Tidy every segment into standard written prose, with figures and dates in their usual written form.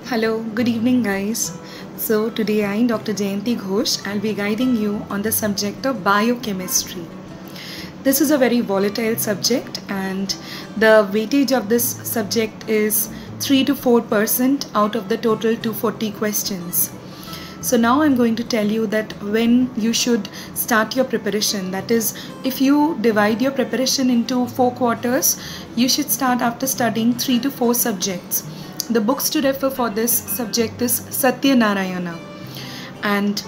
Hello, good evening, guys. So, today I, Dr. Jayanti Ghosh, I'll be guiding you on the subject of biochemistry. This is a very volatile subject, and the weightage of this subject is 3 to 4% out of the total 240 questions. So now I'm going to tell you that when you should start your preparation. That is, if you divide your preparation into 4 quarters, you should start after studying 3 to 4 subjects. The books to refer for this subject is Satya Narayana, and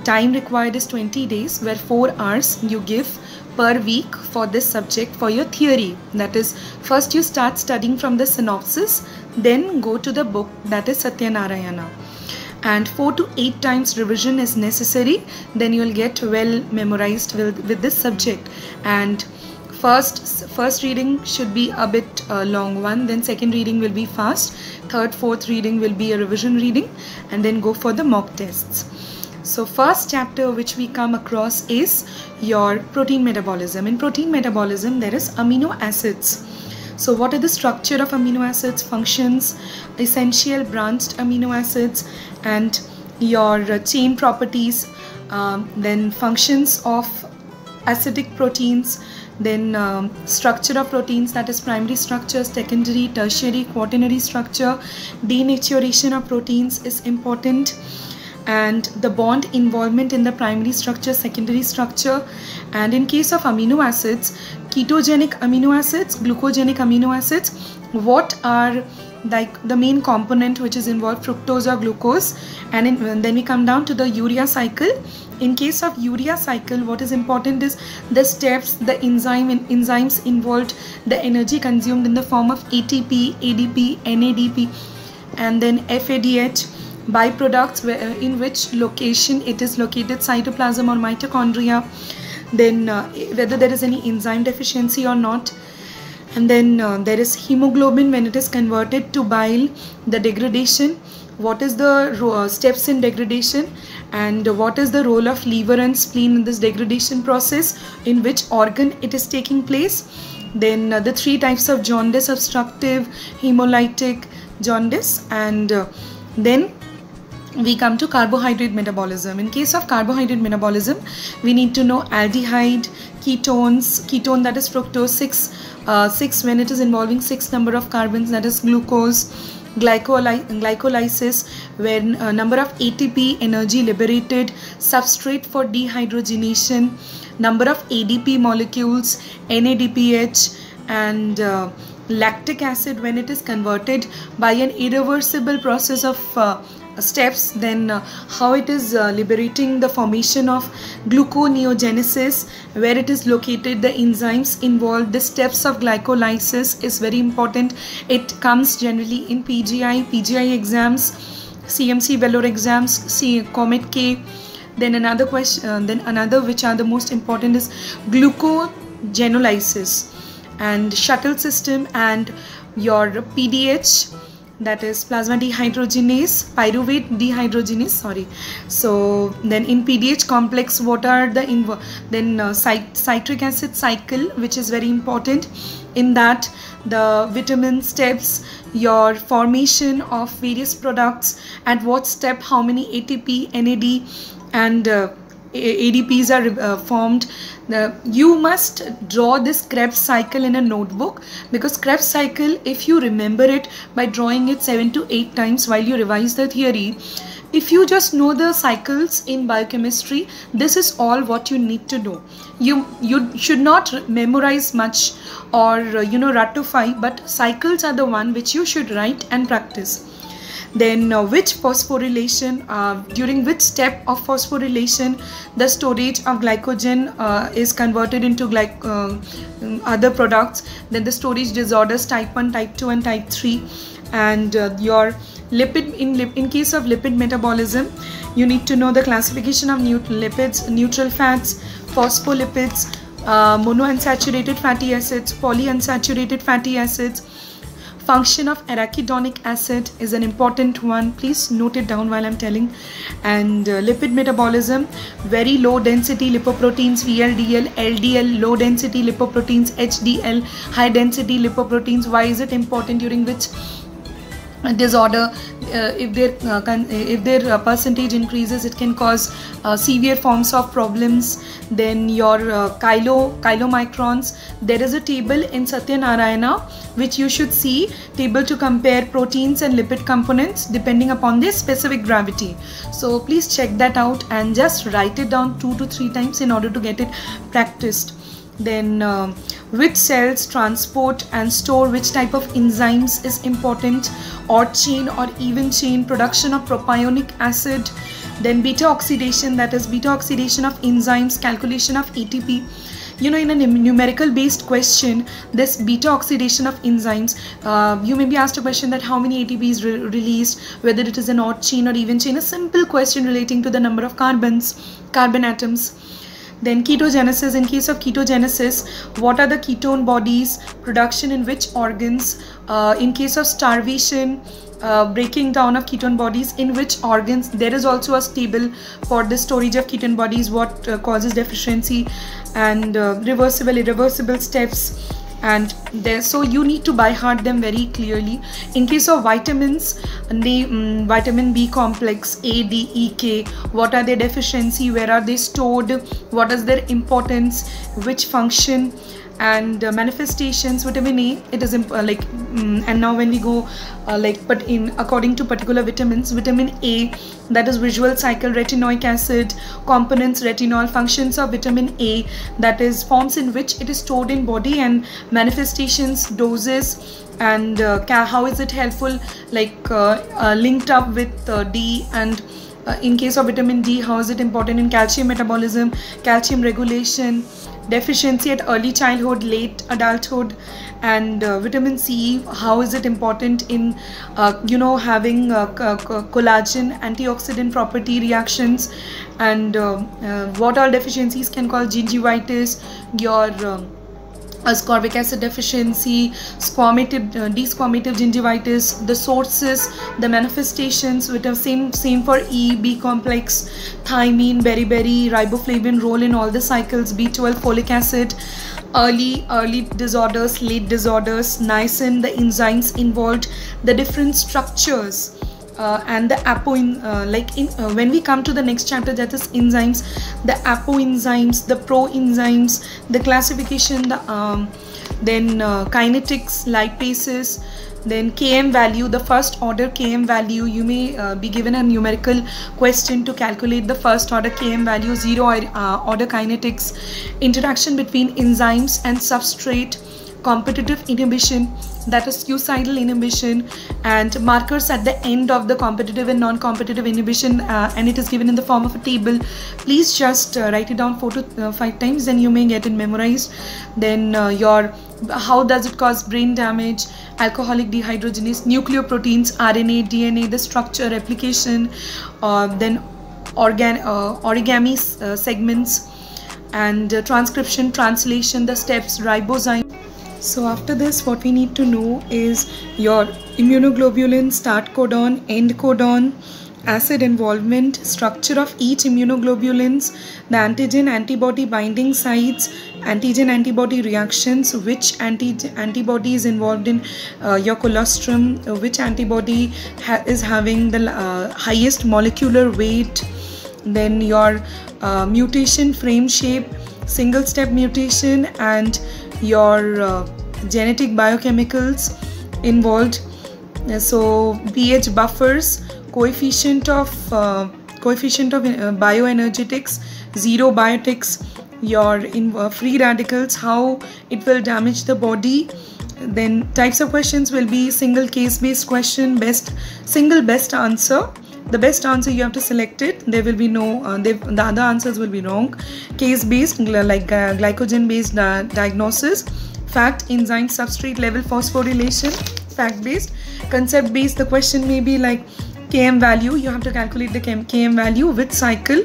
time required is 20 days, where 4 hours you give per week for this subject for your theory. That is, first you start studying from the synopsis, then go to the book, that is Satya Narayana. And 4 to 8 times revision is necessary, then you will get well memorized with this subject. And first reading should be a bit long one, then second reading will be fast, third, fourth reading will be a revision reading, and then go for the mock tests. So first chapter which we come across is your protein metabolism. In protein metabolism there is amino acids. So what are the structure of amino acids, functions, essential branched amino acids, and your chain properties, then functions of acidic proteins, then structure of proteins, that is primary structure, secondary, tertiary, quaternary structure, denaturation of proteins is important, and the bond involvement in the primary structure, secondary structure. And in case of amino acids, ketogenic amino acids, glucogenic amino acids, what are like the main component which is involved, fructose or glucose. And then we come down to the urea cycle. In case of urea cycle, what is important is the steps, the enzymes involved, the energy consumed in the form of ATP, ADP, NADP, and then FADH, byproducts, in which location it is located, cytoplasm or mitochondria, then whether there is any enzyme deficiency or not. And then there is hemoglobin when it is converted to bile, the degradation, what is the steps in degradation, and what is the role of liver and spleen in this degradation process, in which organ it is taking place. Then the 3 types of jaundice: obstructive, hemolytic jaundice. And then we come to carbohydrate metabolism. In case of carbohydrate metabolism, we need to know aldehyde, ketones, ketone that is fructose, 6 when it is involving 6 number of carbons, that is glucose, glycolysis, when number of ATP, energy liberated, substrate for dehydrogenation, number of ADP molecules, NADPH, and lactic acid when it is converted by an irreversible process of steps, then how it is liberating the formation of gluconeogenesis, where it is located, the enzymes involved, the steps of glycolysis is very important. It comes generally in PGI exams, CMC Vellore exams, Comet K. Then another question, which are the most important is glucogenolysis and shuttle system, and your PDH, that is plasma dehydrogenase, pyruvate dehydrogenase, sorry. So then in PDH complex, what are the citric acid cycle, which is very important. In that, the vitamin steps, your formation of various products, at what step how many ATP, NAD, and ADPs are formed. You must draw this Krebs cycle in a notebook, because Krebs cycle, if you remember it by drawing it 7 to 8 times while you revise the theory, if you just know the cycles in biochemistry, this is all what you need to know. You should not memorize much or ratify, but cycles are the one which you should write and practice. Then which phosphorylation, during which step of phosphorylation the storage of glycogen is converted into other products. Then the storage disorders, type 1, type 2 and type 3. And your lipid, in case of lipid metabolism, you need to know the classification of lipids, neutral fats, phospholipids, monounsaturated fatty acids, polyunsaturated fatty acids. Function of arachidonic acid is an important one. Please note it down while I'm telling. And lipid metabolism, very low density lipoproteins, VLDL, LDL, low density lipoproteins, HDL, high density lipoproteins. Why is it important? During which disorder. If their percentage increases, it can cause severe forms of problems. Then your chylomicrons, there is a table in Satyanarayana which you should see, table to compare proteins and lipid components depending upon their specific gravity. So please check that out and just write it down 2 to 3 times in order to get it practiced. Then which cells transport and store which type of enzymes is important, odd chain or even chain production of propionic acid. Then beta oxidation, that is beta oxidation of enzymes, calculation of ATP. You know, in a numerical based question, this beta oxidation of enzymes, you may be asked a question that how many ATP is released, whether it is an odd chain or even chain, a simple question relating to the number of carbon atoms. Then ketogenesis, in case of ketogenesis, what are the ketone bodies, production in which organs, in case of starvation, breaking down of ketone bodies in which organs. There is also a table for the storage of ketone bodies, what causes deficiency, and reversible, irreversible steps. And there, so you need to by heart them very clearly. In case of vitamins, vitamin B complex, A, D, E, K, what are their deficiency, where are they stored, what is their importance, which function, and manifestations. Vitamin A, it is and now when we go but in according to particular vitamins, vitamin A, that is visual cycle, retinoic acid, components, retinol, functions of vitamin A, that is forms in which it is stored in body, and manifestations, doses, and how is it helpful, linked up with D. And in case of vitamin D, how is it important in calcium metabolism, calcium regulation, deficiency at early childhood, late adulthood. And vitamin C, how is it important in having collagen, antioxidant property reactions, and what all deficiencies can cause gingivitis, your ascorbic acid deficiency, desquamative gingivitis, the sources, the manifestations, with the same for E, B complex, thiamine, beriberi, riboflavin role in all the cycles, B12, folic acid, early disorders, late disorders, niacin, the enzymes involved, the different structures. And the when we come to the next chapter, that is enzymes, the apoenzymes, the proenzymes, the classification, then kinetics, lipases, then Km value, the first order Km value. You may be given a numerical question to calculate the first order Km value, zero order kinetics, interaction between enzymes and substrate, competitive inhibition, that is suicidal inhibition, and markers at the end of the competitive and non-competitive inhibition, and it is given in the form of a table. Please just write it down 4 to 5 times, then you may get it memorized. Then how does it cause brain damage, alcoholic dehydrogenase, nucleoproteins, RNA, DNA, the structure, replication, then origami segments, and transcription, translation, the steps, ribozyme. So after this, what we need to know is your immunoglobulin, start codon, end codon, acid involvement, structure of each immunoglobulins, the antigen antibody binding sites, antigen antibody reactions, which antibody is involved in your colostrum, which antibody is having the highest molecular weight, then your mutation, frame shape, single step mutation, and your genetic biochemicals involved. So pH buffers, coefficient of bioenergetics, zero biotics, your free radicals, how it will damage the body. Then types of questions will be single case based question, single best answer. The best answer you have to select it. There will be no the other answers will be wrong. Case based, like glycogen based diagnosis. Fact, enzyme, substrate level phosphorylation. Fact based. Concept based, the question may be like Km value. You have to calculate the Km value with cycle,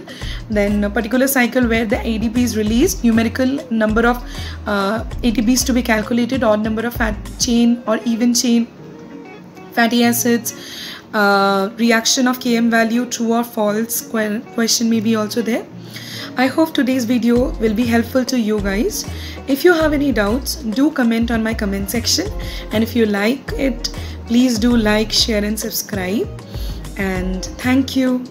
then a particular cycle where the ADP is released, numerical number of ATPs to be calculated, odd number of fat chain or even chain fatty acids, reaction of Km value, true or false question may be also there. I hope today's video will be helpful to you guys. If you have any doubts, do comment on my comment section, and if you like it, please do like, share and subscribe. And thank you.